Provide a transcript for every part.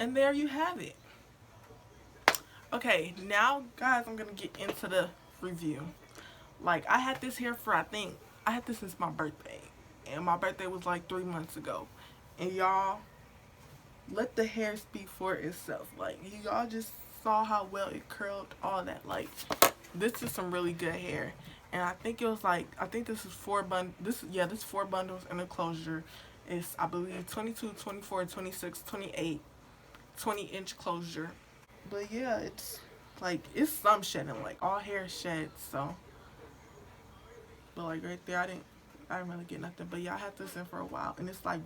And there you have it. Okay, now guys, I'm gonna get into the review. Like, I had this hair for, I had this since my birthday, and my birthday was like 3 months ago. And y'all, let the hair speak for itself. Like, y'all just saw how well it curled, all that. Like, this is some really good hair. And I think it was like, I think this is this is 4 bundles in a closure. It's, I believe, 22, 24, 26, 28, 20-inch closure. But yeah, it's like, it's some shedding. Like, all hair sheds, so. But like right there, I didn't really get nothing. But yeah, I had this in for a while, and it's like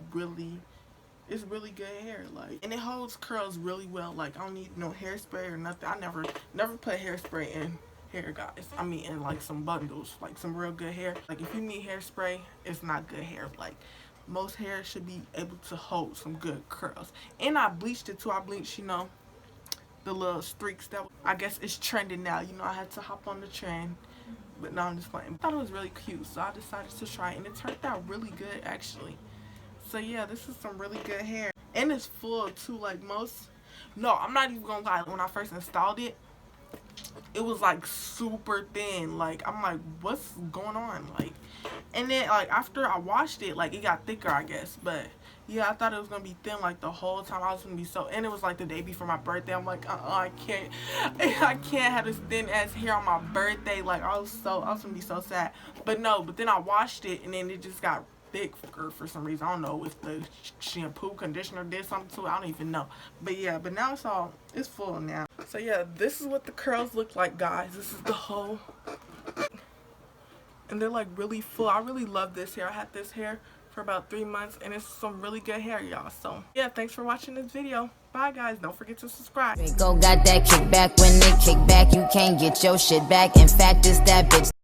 it's really good hair. Like, and it holds curls really well. Like, I don't need no hairspray or nothing. I never put hairspray in hair, guys. I mean, in like some bundles, like some real good hair. Like, if you need hairspray, it's not good hair. Like, most hair should be able to hold some good curls. And I bleached it too. I bleached, you know, the little streaks that I guess is trending now. You know, I had to hop on the trend. But no, I'm just playing. I thought it was really cute, so I decided to try it, and it turned out really good, actually. So yeah, this is some really good hair, and it's full too. Like, no, I'm not even gonna lie. When I first installed it, it was like super thin. Like, I'm like, what's going on? Like, and then like after I washed it, like, it got thicker, I guess. But yeah, I thought it was gonna be thin like the whole time. I was gonna be so, and it was like the day before my birthday. I'm like, I can't have this thin ass hair on my birthday. Like, I was gonna be so sad. But no, but then I washed it, and then it just got thicker for some reason. I don't know if the shampoo, conditioner did something to it. I don't even know. But yeah, but now it's full now. So yeah, this is what the curls look like, guys. This is the whole, and they're like really full. I really love this hair. I had this hair for about 3 months, and it's some really good hair, y'all. So yeah, thanks for watching this video. Bye guys, don't forget to subscribe. Go got that kickback. When they kick back, you can't get your shit back. In fact, it's that bitch.